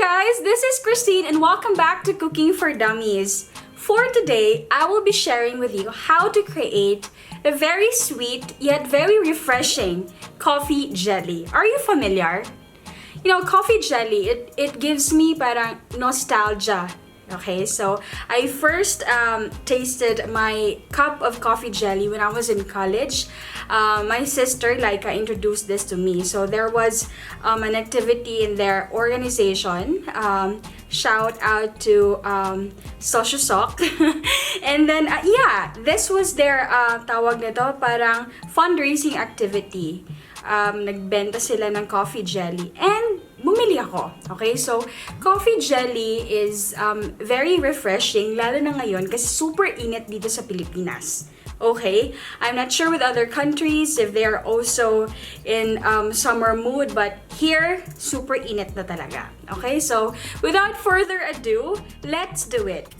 guys, this is Christine and welcome back to Cooking for Dummies. For today, I will be sharing with you how to create a very sweet yet very refreshing coffee jelly. Are you familiar? You know, coffee jelly, it gives me parang nostalgia. Okay, so I first tasted my cup of coffee jelly when I was in college. My sister Laika introduced this to me. So there was an activity in their organization. Shout out to Sosyosok. And then, this was their tawag nito, parang fundraising activity. Nagbenta sila ng coffee jelly. And bumili ako. Okay, so coffee jelly is very refreshing, lalo na ngayon kasi super init dito sa Pilipinas. Okay, I'm not sure with other countries if they are also in summer mood, but here, super init na talaga. Okay, so without further ado, let's do it.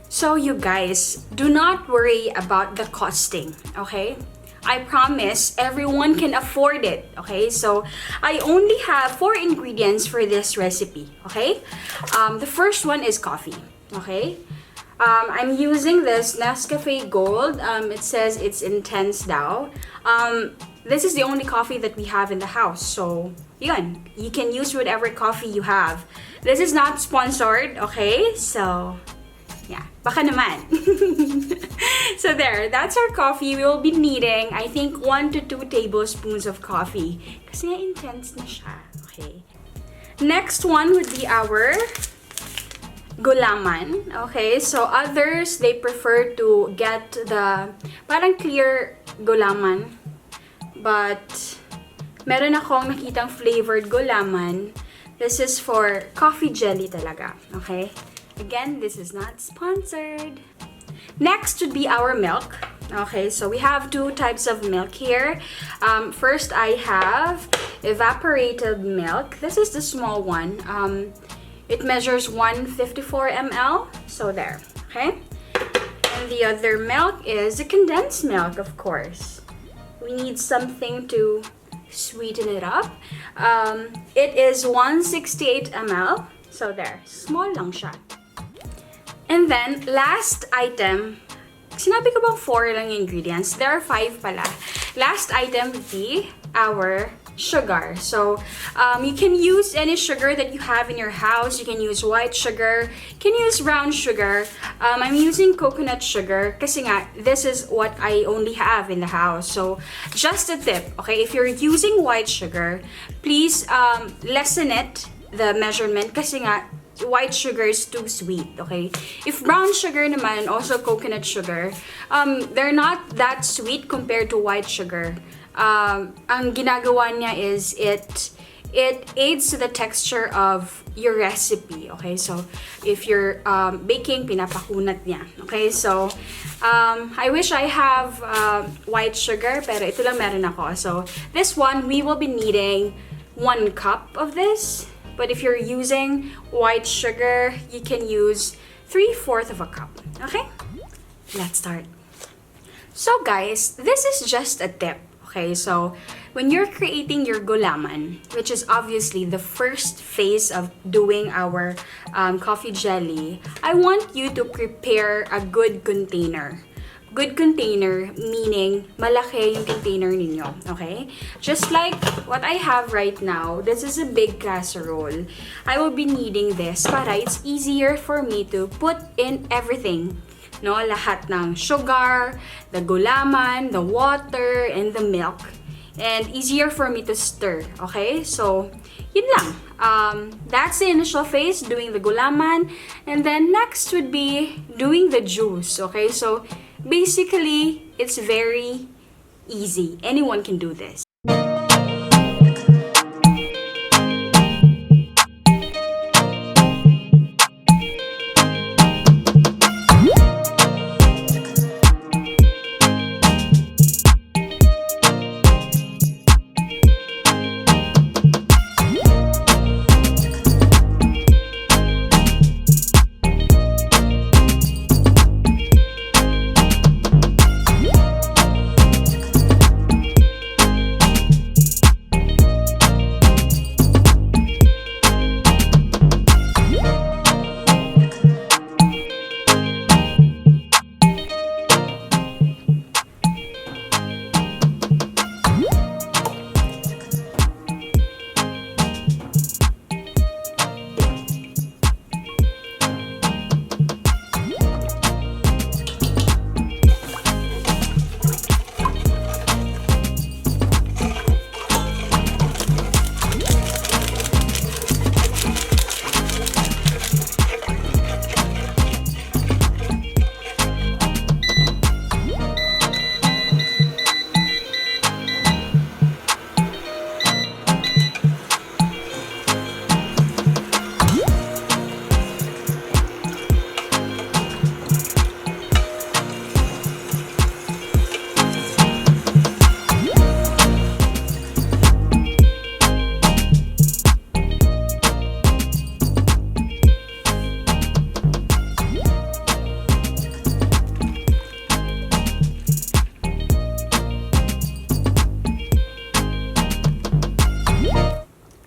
So you guys, do not worry about the costing, okay? I promise everyone can afford it, okay? So, I only have 4 ingredients for this recipe, okay? The first one is coffee, okay? I'm using this Nescafe Gold. It says it's intense daw. This is the only coffee that we have in the house, so yun. You can use whatever coffee you have. This is not sponsored, okay? So, yeah, baka naman. So there, that's our coffee. We will be needing, I think, 1 to 2 tablespoons of coffee. Kasi nga intense na siya. Okay. Next one would be our gulaman. Okay, so others, they prefer to get the parang clear gulaman. But meron akong nakitang flavored gulaman. This is for coffee jelly talaga. Okay. Again, this is not sponsored. Next would be our milk. Okay, so we have 2 types of milk here. First, I have evaporated milk. This is the small one. It measures 154 ml. So there, okay? And the other milk is a condensed milk, of course. We need something to sweeten it up. It is 168 ml. So there, small lang siya. And then, last item, sinabi ko bang 4 lang ingredients? There are 5 pala. Last item would be our sugar. So, you can use any sugar that you have in your house. You can use white sugar. You can use brown sugar. I'm using coconut sugar kasi nga, this is what I only have in the house. So, just a tip, okay? If you're using white sugar, please lessen it, the measurement, kasi nga, white sugar is too sweet, okay? If brown sugar naman, also coconut sugar, they're not that sweet compared to white sugar. Ang ginagawa niya is it aids to the texture of your recipe, okay? So, if you're baking, pinapakunat niya, okay? So, I wish I have white sugar, pero ito lang meron ako. So, this one, we will be needing 1 cup of this. But if you're using white sugar, you can use 3/4 of a cup. Okay? Let's start. So guys, this is just a tip. Okay, so when you're creating your gulaman, which is obviously the first phase of doing our coffee jelly, I want you to prepare a good container. Good container, meaning malaki yung container ninyo, okay? Just like what I have right now, this is a big casserole. I will be needing this para it's easier for me to put in everything. No, lahat ng sugar, the gulaman, the water, and the milk. And easier for me to stir, okay? So, yun lang. That's the initial phase, doing the gulaman. And then next would be doing the juice, okay? So, basically, it's very easy. Anyone can do this.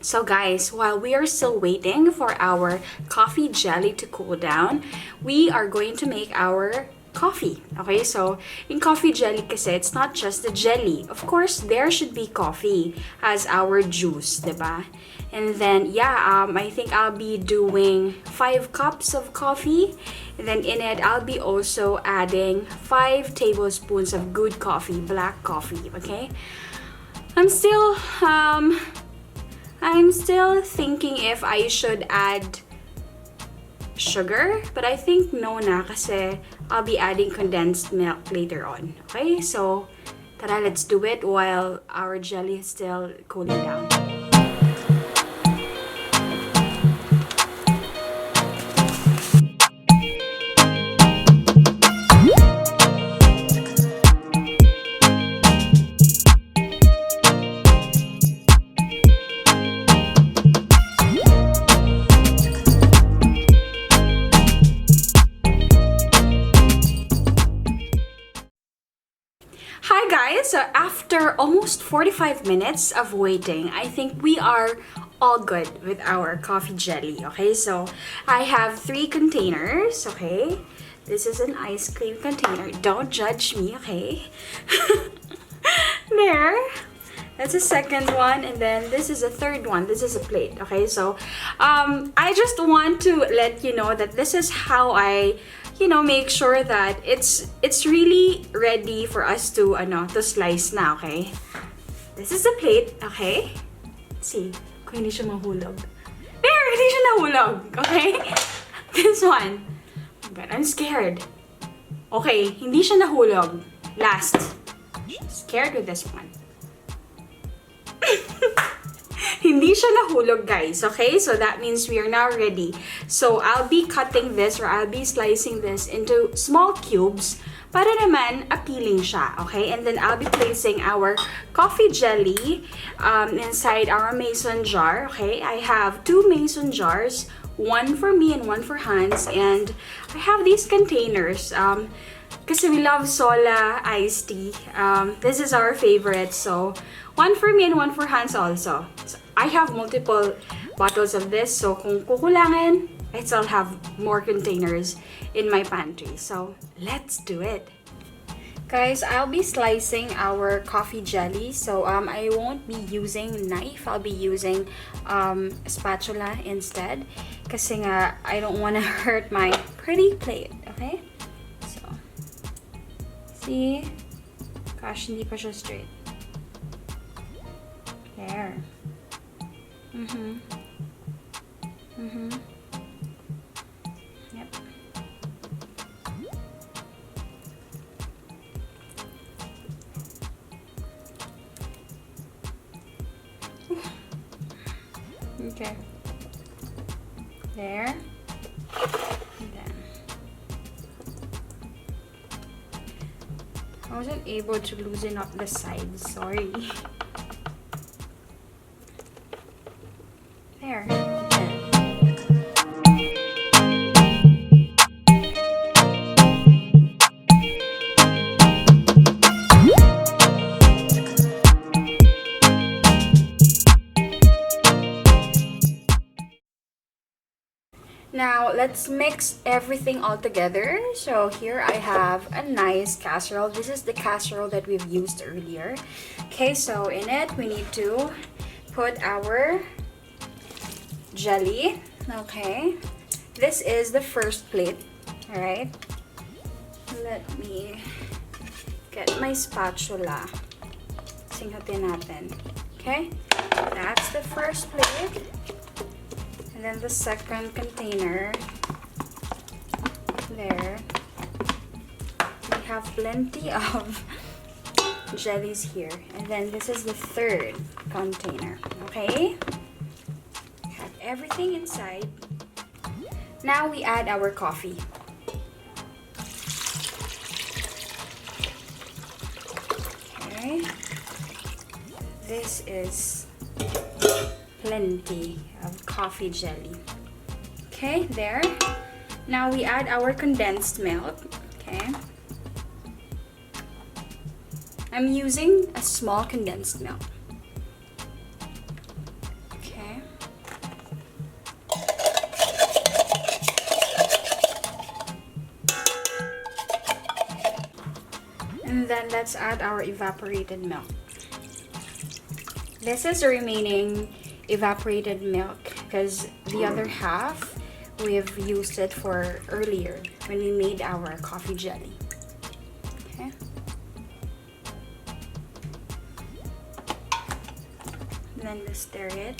So guys, while we are still waiting for our coffee jelly to cool down, we are going to make our coffee. Okay, so in coffee jelly kasi, it's not just the jelly. Of course, there should be coffee as our juice, diba? And then, I think I'll be doing 5 cups of coffee. And then in it, I'll be also adding 5 tablespoons of good coffee, black coffee, okay? I'm still thinking if I should add sugar, but I think no na kasi I'll be adding condensed milk later on. Okay, so tara, let's do it while our jelly is still cooling down. Hi guys! So after almost 45 minutes of waiting, I think we are all good with our coffee jelly. Okay, so I have 3 containers. Okay, this is an ice cream container. Don't judge me, okay? There. That's a second one, and then this is a third one. This is a plate. Okay, so I just want to let you know that this is how I make sure that it's really ready for us to slice na, okay? This is the plate, okay? Let's see kung hindi siya mahulog. There, hindi siya nahulog, okay? This one. Oh my God, I'm scared. Okay, hindi siya nahulog. Last. Scared with this one. Hindi siya nahulog, guys. Okay? So that means we are now ready. So I'll be cutting this or I'll be slicing this into small cubes para naman appealing siya. Okay? And then I'll be placing our coffee jelly inside our mason jar. Okay? I have 2 mason jars. One for me and one for Hans. And I have these containers. Kasi we love Sola iced tea. This is our favorite. So one for me and one for Hans also. So I have multiple bottles of this. So kung kukulangan, I still have more containers in my pantry. So let's do it. Guys, I'll be slicing our coffee jelly. So I won't be using knife. I'll be using a spatula instead. Kasi nga, I don't want to hurt my pretty plate. Okay? So, see? Gosh, hindi pa siya straight. There. Yep. Okay. There. And then I wasn't able to loosen up the sides, sorry. There. Now, let's mix everything all together. So here I have a nice casserole. This is the casserole that we've used earlier. Okay, so in it, we need to put our jelly. Okay, this is the first plate. All right, let me get my spatula. Singhatin natin. Okay, that's the first plate. And then the second container. There. We have plenty of jellies here. And then this is the third container. Okay? Have everything inside. Now we add our coffee. Okay. This is plenty of coffee jelly. Okay, there. Now we add our condensed milk. Okay. I'm using a small condensed milk. Okay. And then let's add our evaporated milk. This is the remaining evaporated milk because the other half we've used it for earlier when we made our coffee jelly. Okay. And then let's stir it.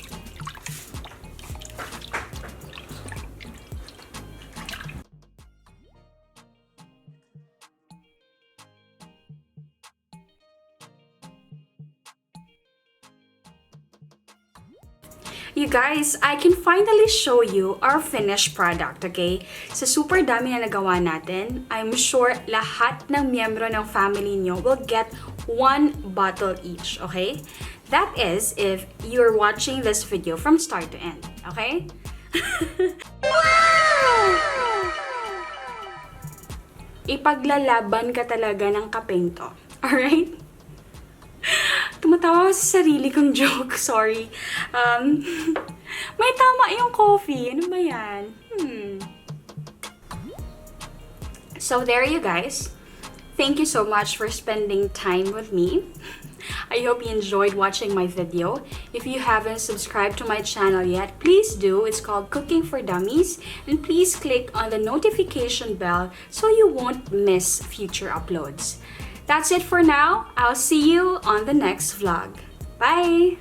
You guys, I can finally show you our finished product, okay? Sa super dami na nagawa natin, I'm sure lahat ng miyembro ng family nyo will get 1 bottle each, okay? That is if you're watching this video from start to end, okay? Wow! Ipaglalaban ka talaga ng kapeng to, alright? Tumatawa ako sa sarili kong joke. Sorry. May tama yung coffee. Ano ba yan? So, there you guys. Thank you so much for spending time with me. I hope you enjoyed watching my video. If you haven't subscribed to my channel yet, please do. It's called Cooking for Dummies. And please click on the notification bell so you won't miss future uploads. That's it for now. I'll see you on the next vlog. Bye!